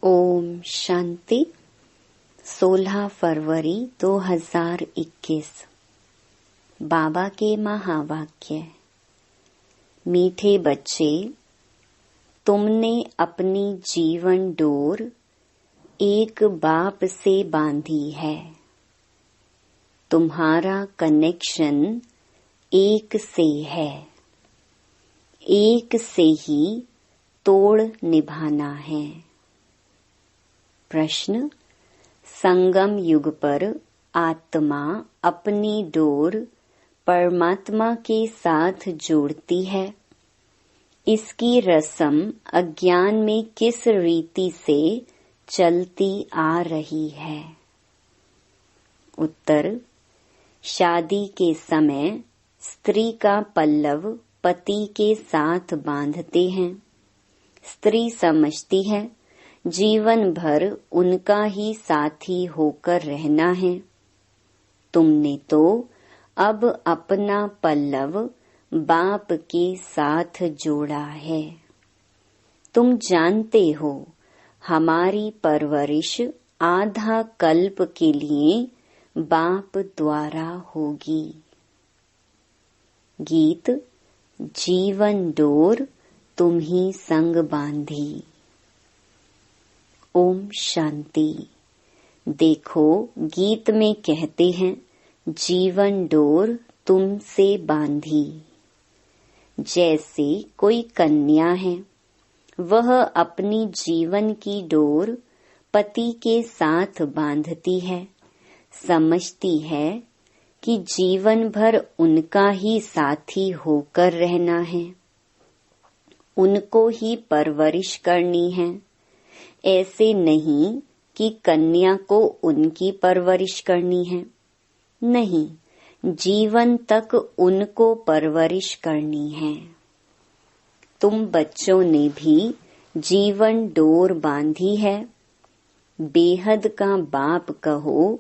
ओम शांति। 16 फरवरी 2021। बाबा के महावाक्य। मीठे बच्चे, तुमने अपनी जीवन डोर एक बाप से बांधी है। तुम्हारा कनेक्शन एक से है। एक से ही तोड़ निभाना है। प्रश्न। संगम युग पर आत्मा अपनी डोर परमात्मा के साथ जोड़ती है। इसकी रस्म अज्ञान में किस रीति से चलती आ रही है? उत्तर। शादी के समय स्त्री का पल्लव पति के साथ बांधते हैं। स्त्री समझती है जीवन भर उनका ही साथी होकर रहना है। तुमने तो अब अपना पल्लव बाप के साथ जोड़ा है। तुम जानते हो हमारी परवरिश आधा कल्प के लिए बाप द्वारा होगी। गीत। जीवन डोर तुम ही संग बांधी। ओम शांति। देखो, गीत में कहते हैं जीवन डोर तुमसे बांधी। जैसे कोई कन्या है, वह अपनी जीवन की डोर पति के साथ बांधती है। समझती है कि जीवन भर उनका ही साथी होकर रहना है। उनको ही परवरिश करनी है। ऐसे नहीं कि कन्या को उनकी परवरिश करनी है। नहीं, जीवन तक उनको परवरिश करनी है। तुम बच्चों ने भी जीवन डोर बांधी है। बेहद का बाप कहो,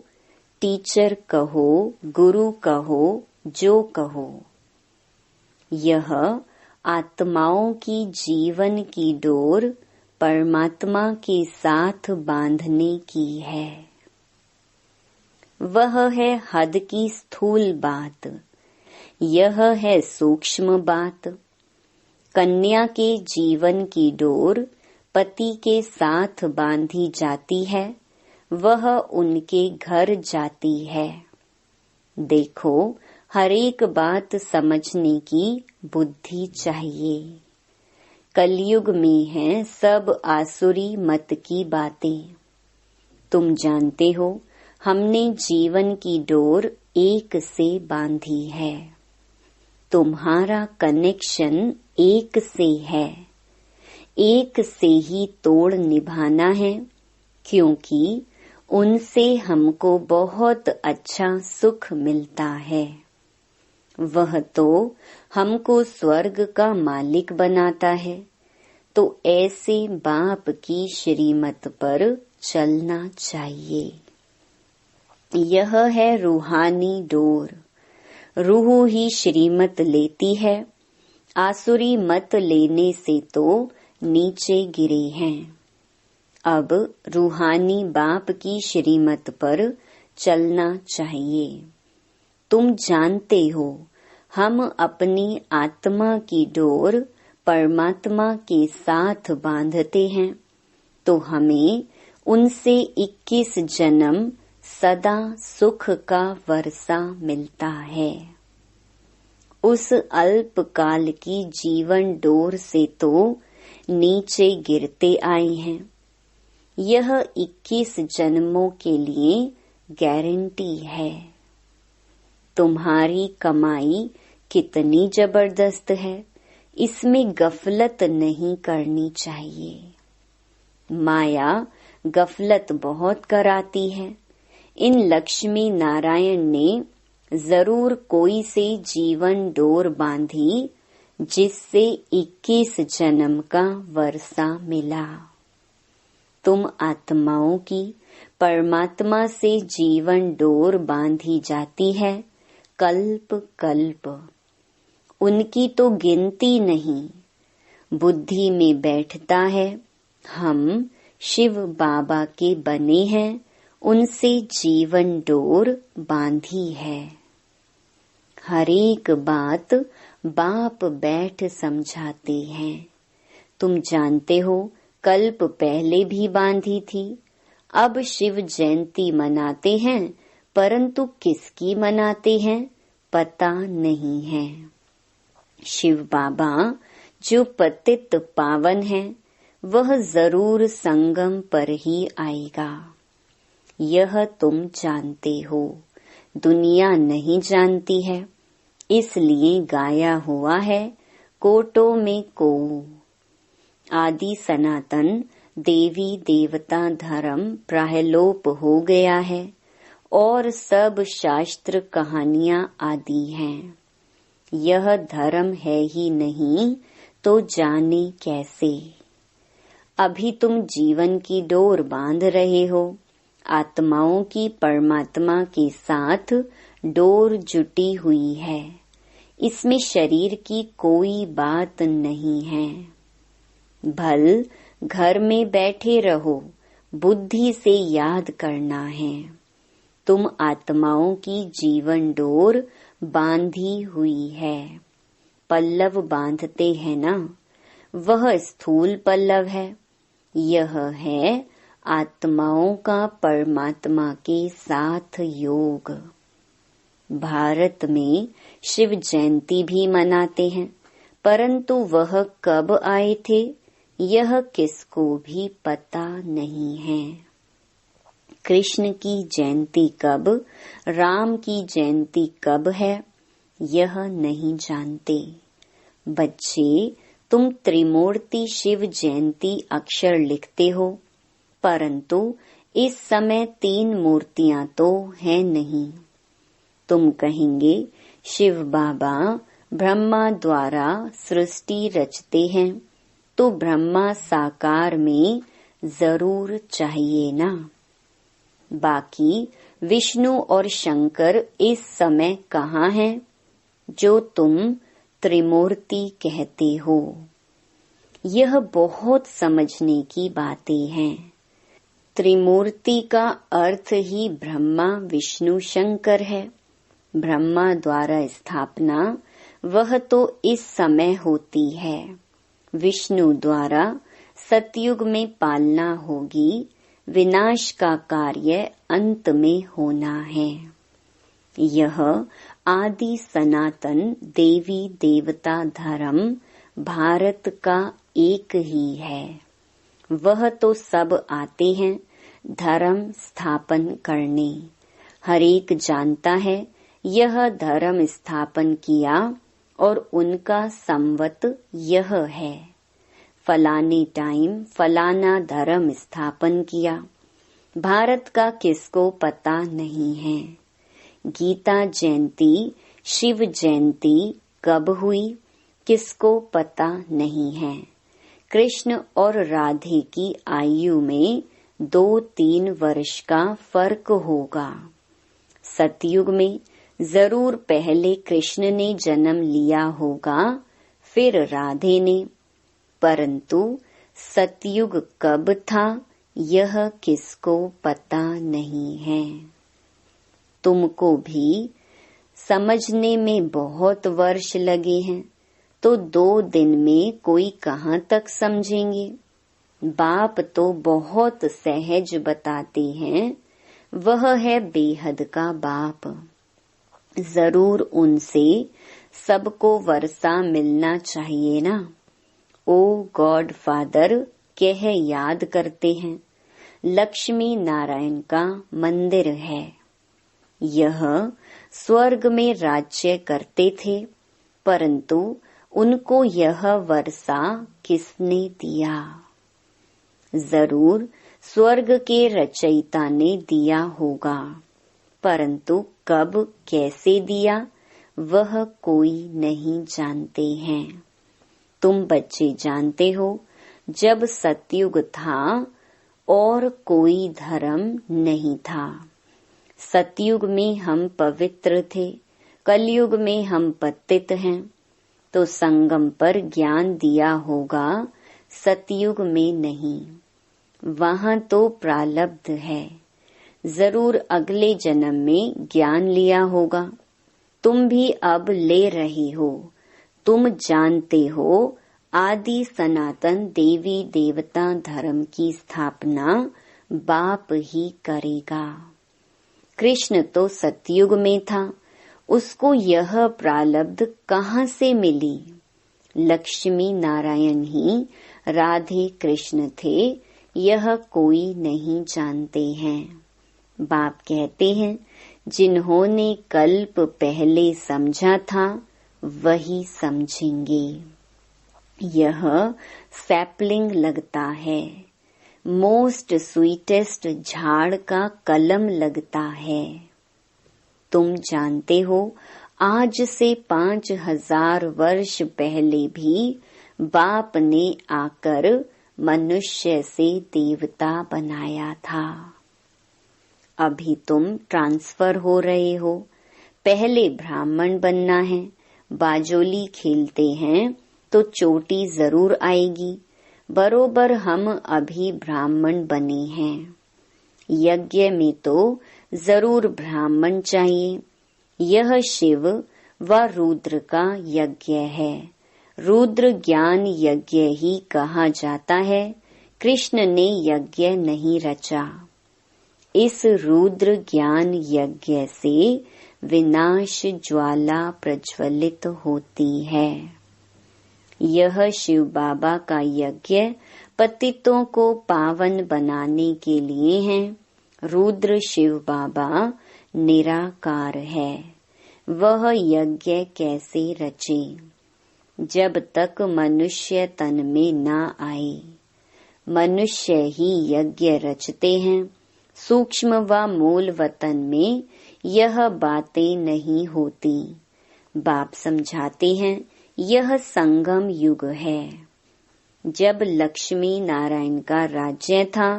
टीचर कहो, गुरु कहो, जो कहो, यह आत्माओं की जीवन की डोर परमात्मा के साथ बांधने की है। वह है हद की स्थूल बात, यह है सूक्ष्म बात। कन्या के जीवन की डोर पति के साथ बांधी जाती है, वह उनके घर जाती है। देखो, हर एक बात समझने की बुद्धि चाहिए। कलयुग में है सब आसुरी मत की बातें। तुम जानते हो हमने जीवन की डोर एक से बांधी है। तुम्हारा कनेक्शन एक से है। एक से ही तोड़ निभाना है, क्योंकि उनसे हमको बहुत अच्छा सुख मिलता है। वह तो हमको स्वर्ग का मालिक बनाता है। तो ऐसे बाप की श्रीमत पर चलना चाहिए। यह है रूहानी डोर। रूह ही श्रीमत लेती है। आसुरी मत लेने से तो नीचे गिरे हैं। अब रूहानी बाप की श्रीमत पर चलना चाहिए। तुम जानते हो हम अपनी आत्मा की डोर परमात्मा के साथ बांधते हैं, तो हमें उनसे 21 जन्म सदा सुख का वर्षा मिलता है। उस अल्प काल की जीवन डोर से तो नीचे गिरते आए हैं। यह 21 जन्मों के लिए गारंटी है। तुम्हारी कमाई कितनी जबरदस्त है, इसमें गफलत नहीं करनी चाहिए। माया गफलत बहुत कराती है। इन लक्ष्मी नारायण ने जरूर कोई से जीवन डोर बांधी, जिससे 21 जन्म का वर्षा मिला। तुम आत्माओं की परमात्मा से जीवन डोर बांधी जाती है कल्प कल्प। उनकी तो गिनती नहीं। बुद्धि में बैठता है हम शिव बाबा के बने हैं, उनसे जीवन डोर बांधी है। हर एक बात बाप बैठ समझाते हैं। तुम जानते हो कल्प पहले भी बांधी थी। अब शिव जयंती मनाते हैं, परंतु किसकी मनाते हैं पता नहीं है। शिव बाबा जो पतित पावन है, वह जरूर संगम पर ही आएगा। यह तुम जानते हो, दुनिया नहीं जानती है, इसलिए गाया हुआ है कोटो में को। आदि सनातन देवी देवता धर्म प्रायलोप हो गया है और सब शास्त्र कहानियां आदि हैं। यह धर्म है ही नहीं तो जाने कैसे। अभी तुम जीवन की डोर बांध रहे हो। आत्माओं की परमात्मा के साथ डोर जुटी हुई है। इसमें शरीर की कोई बात नहीं है। भल घर में बैठे रहो, बुद्धि से याद करना है। तुम आत्माओं की जीवन डोर बांधी हुई है। पल्लव बांधते हैं ना, वह स्थूल पल्लव है। यह है आत्माओं का परमात्मा के साथ योग। भारत में शिव जयंती भी मनाते हैं, परंतु वह कब आए थे यह किसको भी पता नहीं है। कृष्ण की जयंती कब, राम की जयंती कब है, यह नहीं जानते। बच्चे, तुम त्रिमूर्ति शिव जयंती अक्षर लिखते हो, परंतु इस समय 3 मूर्तियां तो हैं नहीं। तुम कहेंगे शिव बाबा ब्रह्मा द्वारा सृष्टि रचते हैं, तो ब्रह्मा साकार में जरूर चाहिए ना। बाकी विष्णु और शंकर इस समय कहाँ हैं, जो तुम त्रिमूर्ति कहते हो। यह बहुत समझने की बातें हैं। त्रिमूर्ति का अर्थ ही ब्रह्मा विष्णु शंकर है। ब्रह्मा द्वारा स्थापना वह तो इस समय होती है। विष्णु द्वारा सतयुग में पालना होगी। विनाश का कार्य अंत में होना है। यह आदि सनातन देवी देवता धर्म भारत का एक ही है। वह तो सब आते हैं धर्म स्थापन करने। हर एक जानता है यह धर्म स्थापन किया और उनका संवत यह है। फलाने टाइम फलाना धर्म स्थापन किया। भारत का किसको पता नहीं है। गीता जयंती शिव जयंती कब हुई किसको पता नहीं है। कृष्ण और राधे की आयु में 2-3 वर्ष का फर्क होगा। सतयुग में जरूर पहले कृष्ण ने जन्म लिया होगा, फिर राधे ने। परंतु सतयुग कब था यह किसको पता नहीं है। तुमको भी समझने में बहुत वर्ष लगे हैं, तो 2 दिन में कोई कहाँ तक समझेंगे। बाप तो बहुत सहज बताते हैं। वह है बेहद का बाप। जरूर उनसे सबको वर्षा मिलना चाहिए ना। ओ गॉड फादर कह याद करते हैं। लक्ष्मी नारायण का मंदिर है। यह स्वर्ग में राज्य करते थे, परंतु उनको यह वर्षा किसने दिया। जरूर स्वर्ग के रचयिता ने दिया होगा, परंतु कब कैसे दिया वह कोई नहीं जानते हैं। तुम बच्चे जानते हो, जब सतयुग था और कोई धर्म नहीं था। सतयुग में हम पवित्र थे, कलयुग में हम पतित हैं। तो संगम पर ज्ञान दिया होगा, सतयुग में नहीं। वहाँ तो प्रारब्ध है। जरूर अगले जन्म में ज्ञान लिया होगा। तुम भी अब ले रही हो। तुम जानते हो आदि सनातन देवी देवता धर्म की स्थापना बाप ही करेगा। कृष्ण तो सतयुग में था, उसको यह प्रारब्ध कहाँ से मिली? लक्ष्मी नारायण ही राधे कृष्ण थे, यह कोई नहीं जानते हैं। बाप कहते हैं, जिन्होंने कल्प पहले समझा था वही समझेंगे। यह सैपलिंग लगता है, मोस्ट स्वीटेस्ट झाड़ का कलम लगता है। तुम जानते हो आज से 5000 वर्ष पहले भी बाप ने आकर मनुष्य से देवता बनाया था। अभी तुम ट्रांसफर हो रहे हो। पहले ब्राह्मण बनना है। बाजोली खेलते हैं तो चोटी जरूर आएगी। बरोबर हम अभी ब्राह्मण बने हैं। यज्ञ में तो जरूर ब्राह्मण चाहिए। यह शिव व रुद्र का यज्ञ है। रुद्र ज्ञान यज्ञ ही कहा जाता है। कृष्ण ने यज्ञ नहीं रचा। इस रुद्र ज्ञान यज्ञ से विनाश ज्वाला प्रज्वलित होती है। यह शिव बाबा का यज्ञ पतितों को पावन बनाने के लिए है। रुद्र शिव बाबा निराकार है। वह यज्ञ कैसे रचे? जब तक मनुष्य तन में ना आए। मनुष्य ही यज्ञ रचते हैं। सूक्ष्म व मूल वतन में यह बातें नहीं होती। बाप समझाते हैं, यह संगम युग है। जब लक्ष्मी नारायण का राज्य था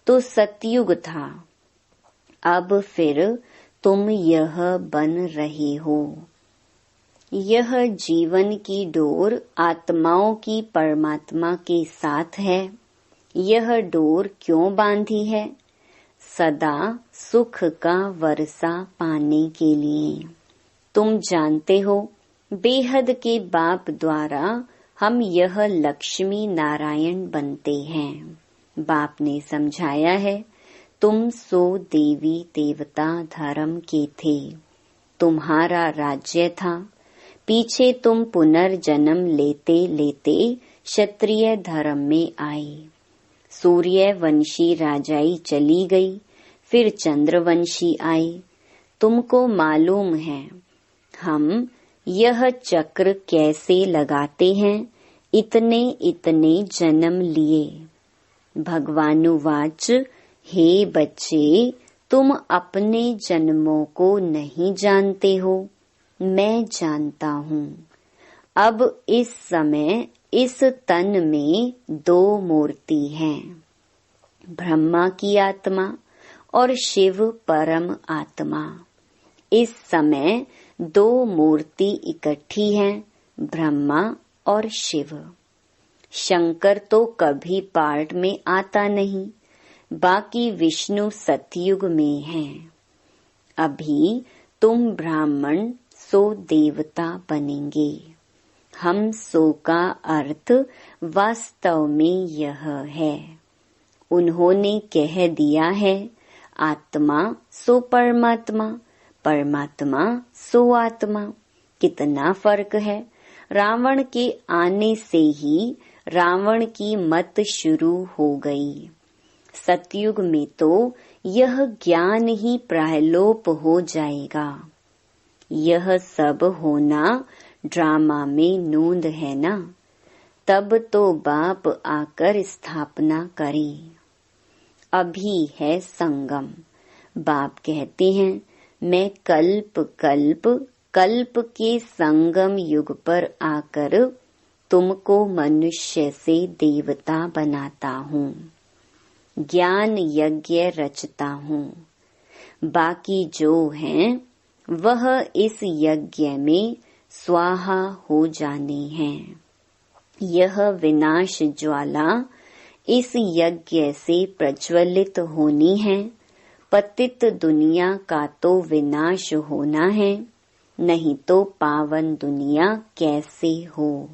तो सतयुग था। अब फिर तुम यह बन रहे हो। यह जीवन की डोर आत्माओं की परमात्मा के साथ है। यह डोर क्यों बांधी है? सदा सुख का वर्षा पाने के लिए। तुम जानते हो बेहद के बाप द्वारा हम यह लक्ष्मी नारायण बनते हैं। बाप ने समझाया है, तुम सो देवी देवता धर्म के थे। तुम्हारा राज्य था। पीछे तुम पुनर्जन्म लेते लेते क्षत्रिय धर्म में आए। सूर्यवंशी राजाई चली गई, फिर चंद्रवंशी आए। तुमको मालूम है हम यह चक्र कैसे लगाते हैं। इतने इतने जन्म लिए। भगवानुवाच, हे बच्चे, तुम अपने जन्मों को नहीं जानते हो, मैं जानता हूँ। अब इस समय इस तन में 2 मूर्ति हैं, ब्रह्मा की आत्मा और शिव परम आत्मा। इस समय 2 मूर्ति इकट्ठी हैं, ब्रह्मा और शिव। शंकर तो कभी पार्ट में आता नहीं। बाकी विष्णु सतयुग में हैं। अभी तुम ब्राह्मण सो देवता बनेंगे। हम सो का अर्थ वास्तव में यह है। उन्होंने कह दिया है, आत्मा सो परमात्मा, परमात्मा सो आत्मा। कितना फर्क है। रावण के आने से ही रावण की मत शुरू हो गई। सतयुग में तो यह ज्ञान ही प्रायलोप हो जाएगा। यह सब होना ड्रामा में नोंद है ना। तब तो बाप आकर स्थापना करे। अभी है संगम। बाप कहते हैं, मैं कल्प कल्प कल्प के संगम युग पर आकर तुमको मनुष्य से देवता बनाता हूँ। ज्ञान यज्ञ रचता हूँ। बाकी जो हैं वह इस यज्ञ में स्वाहा हो जाने हैं। यह विनाश ज्वाला इस यज्ञ से प्रज्वलित होनी है। पतित दुनिया का तो विनाश होना है, नहीं तो पावन दुनिया कैसे हो।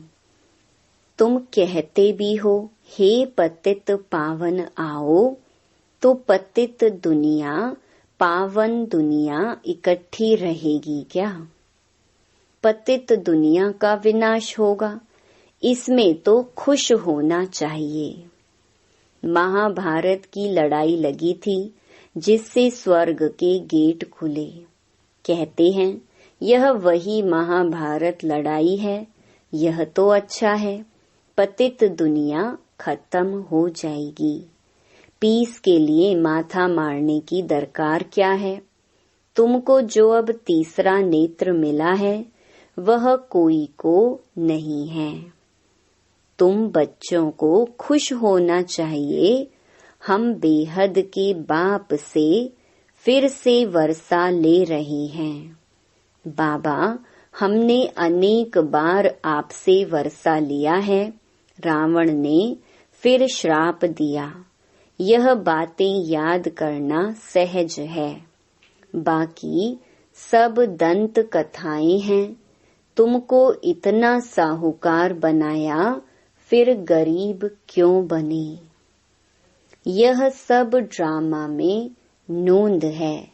तुम कहते भी हो हे पतित पावन आओ, तो पतित दुनिया पावन दुनिया इकट्ठी रहेगी क्या? पतित दुनिया का विनाश होगा, इसमें तो खुश होना चाहिए। महाभारत की लड़ाई लगी थी, जिससे स्वर्ग के गेट खुले। कहते हैं यह वही महाभारत लड़ाई है। यह तो अच्छा है, पतित दुनिया खत्म हो जाएगी। पीस के लिए माथा मारने की दरकार क्या है? तुमको जो अब तीसरा नेत्र मिला है, वह कोई को नहीं है। तुम बच्चों को खुश होना चाहिए। हम बेहद के बाप से फिर से वर्षा ले रहे हैं। बाबा, हमने अनेक बार आपसे वर्षा लिया है। रावण ने फिर श्राप दिया। यह बातें याद करना सहज है। बाकी सब दंत कथाएं हैं। तुमको इतना साहूकार बनाया, फिर गरीब क्यों बने? यह सब ड्रामा में नोंद है।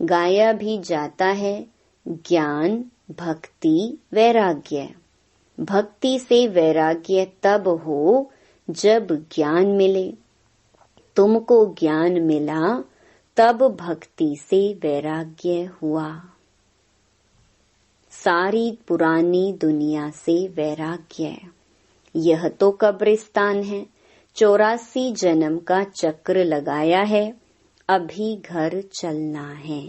गाया भी जाता है ज्ञान, भक्ति, वैराग्य। भक्ति से वैराग्य तब हो जब ज्ञान मिले। तुमको ज्ञान मिला, तब भक्ति से वैराग्य हुआ। सारी पुरानी दुनिया से वैराग्य। यह तो कब्रिस्तान है। 84 जन्म का चक्र लगाया है, अभी घर चलना है।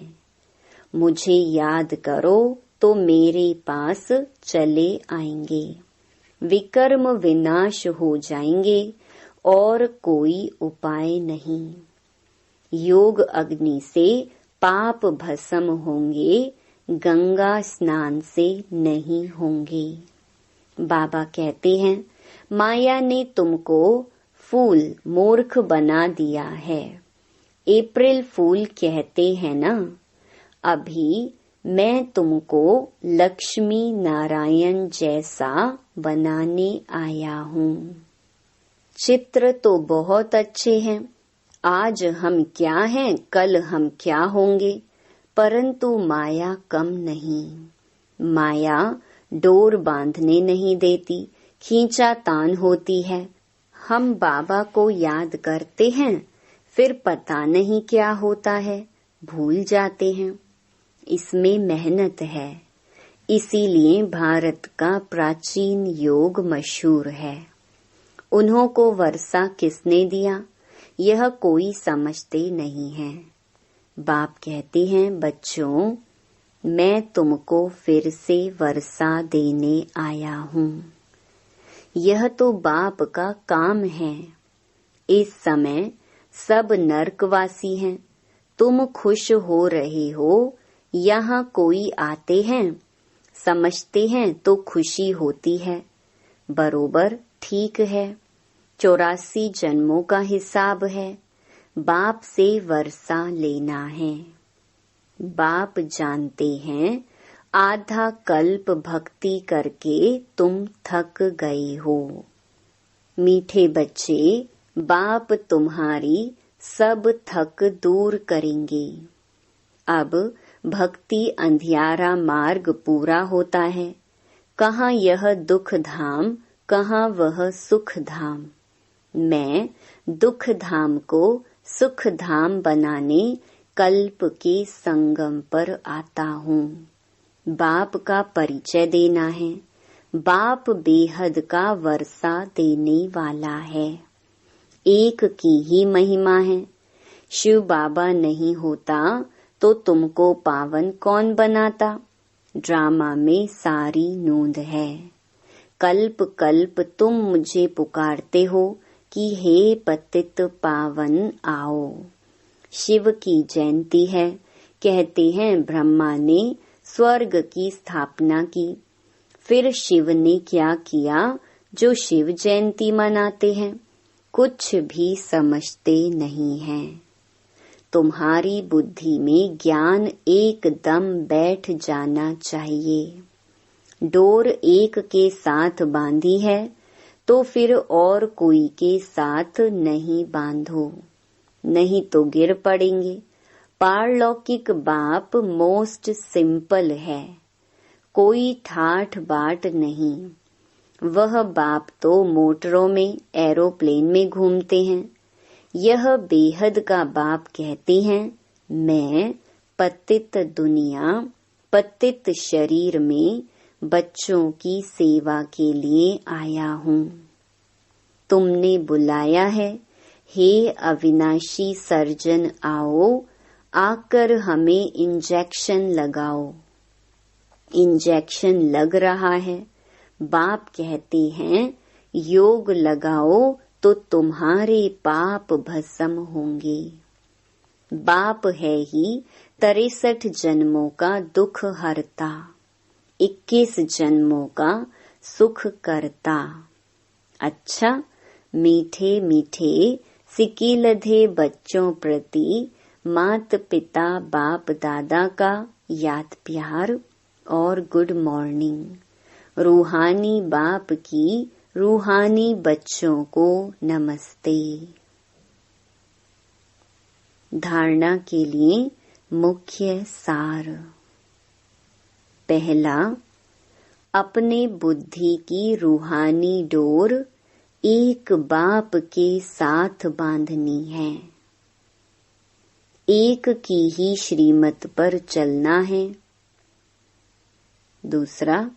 मुझे याद करो तो मेरे पास चले आएंगे। विकर्म विनाश हो जाएंगे और कोई उपाय नहीं। योग अग्नि से पाप भस्म होंगे, गंगा स्नान से नहीं होंगे। बाबा कहते हैं माया ने तुमको फूल मूर्ख बना दिया है। अप्रैल फूल कहते हैं ना। अभी मैं तुमको लक्ष्मी नारायण जैसा बनाने आया हूँ। चित्र तो बहुत अच्छे हैं। आज हम क्या हैं, कल हम क्या होंगे, परंतु माया कम नहीं। माया डोर बांधने नहीं देती, खींचातान होती है। हम बाबा को याद करते हैं, फिर पता नहीं क्या होता है, भूल जाते हैं। इसमें मेहनत है। इसीलिए भारत का प्राचीन योग मशहूर है। उन्हों को वर्षा किसने दिया, यह कोई समझते नहीं है। बाप कहते हैं बच्चों, मैं तुमको फिर से वर्षा देने आया हूँ। यह तो बाप का काम है। इस समय सब नरकवासी हैं। तुम खुश हो रहे हो। यहाँ कोई आते हैं, समझते हैं तो खुशी होती है। बरोबर ठीक है। 84 जन्मों का हिसाब है। बाप से वर्षा लेना है। बाप जानते हैं आधा कल्प भक्ति करके तुम थक गए हो। मीठे बच्चे, बाप तुम्हारी सब थक दूर करेंगे। अब भक्ति अंधियारा मार्ग पूरा होता है। कहाँ यह दुख धाम, कहाँ वह सुख धाम। मैं दुख धाम को सुख धाम बनाने कल्प के संगम पर आता हूँ। बाप का परिचय देना है। बाप बेहद का वर्षा देने वाला है। एक की ही महिमा है। शिव बाबा नहीं होता तो तुमको पावन कौन बनाता। ड्रामा में सारी नोंद है। कल्प कल्प तुम मुझे पुकारते हो कि हे पतित पावन आओ। शिव की जयंती है। कहते हैं ब्रह्मा ने स्वर्ग की स्थापना की। फिर शिव ने क्या किया जो शिव जयंती मनाते हैं। कुछ भी समझते नहीं हैं। तुम्हारी बुद्धि में ज्ञान एकदम बैठ जाना चाहिए। डोर एक के साथ बांधी है तो फिर और कोई के साथ नहीं बांधो, नहीं तो गिर पड़ेंगे। पारलौकिक बाप मोस्ट सिंपल है, कोई ठाठ बाट नहीं। वह बाप तो मोटरों में, एरोप्लेन में घूमते हैं। यह बेहद का बाप कहते हैं, मैं पतित दुनिया, पतित शरीर में बच्चों की सेवा के लिए आया हूँ। तुमने बुलाया है, हे अविनाशी सर्जन आओ, आकर हमें इंजेक्शन लगाओ। इंजेक्शन लग रहा है। बाप कहते हैं योग लगाओ तो तुम्हारे पाप भस्म होंगे। बाप है ही 63 जन्मों का दुख हरता, 21 जन्मों का सुख करता। अच्छा, मीठे मीठे सिकीलधे बच्चों प्रति मात पिता बाप दादा का याद प्यार और गुड मॉर्निंग। रूहानी बाप की रूहानी बच्चों को नमस्ते। धारणा के लिए मुख्य सार। पहला, अपने बुद्धि की रूहानी डोर एक बाप के साथ बांधनी है। एक की ही श्रीमत पर चलना है। दूसरा,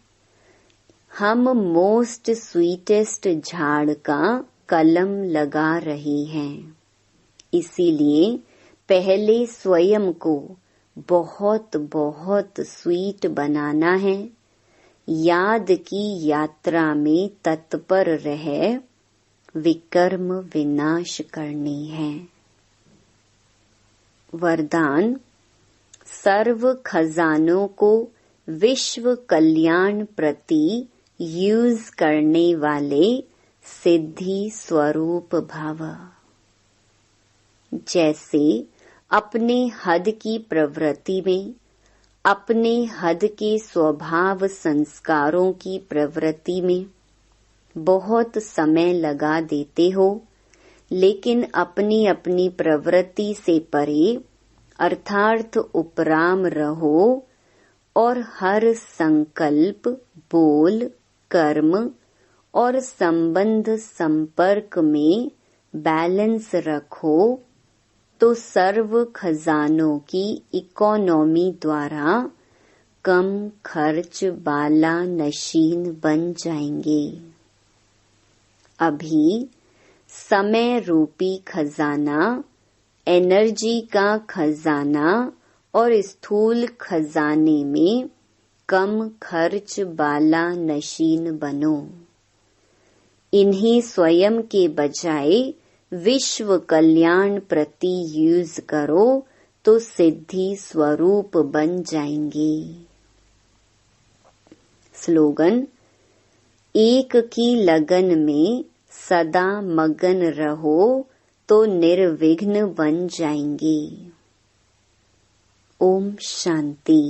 हम मोस्ट स्वीटेस्ट झाड़ का कलम लगा रहे हैं, इसीलिए पहले स्वयं को बहुत बहुत स्वीट बनाना है। याद की यात्रा में तत्पर रह विकर्म विनाश करने हैं। वरदान, सर्व खजानों को विश्व कल्याण प्रति यूज करने वाले सिद्धि स्वरूप भव। जैसे अपने हद की प्रवृत्ति में, अपने हद के स्वभाव संस्कारों की प्रवृत्ति में बहुत समय लगा देते हो, लेकिन अपनी अपनी प्रवृत्ति से परे अर्थात उपराम रहो और हर संकल्प, बोल, कर्म और संबंध संपर्क में बैलेंस रखो तो सर्व खजानों की इकोनॉमी द्वारा कम खर्च वाला नशीन बन जाएंगे। अभी समय रूपी खजाना, एनर्जी का खजाना और स्थूल खजाने में कम खर्च वाला नशीन बनो। इन्हें स्वयं के बजाय विश्व कल्याण प्रति यूज करो तो सिद्धि स्वरूप बन जाएंगे। स्लोगन, एक की लगन में सदा मगन रहो तो निर्विघ्न बन जाएंगे। ओम शांति।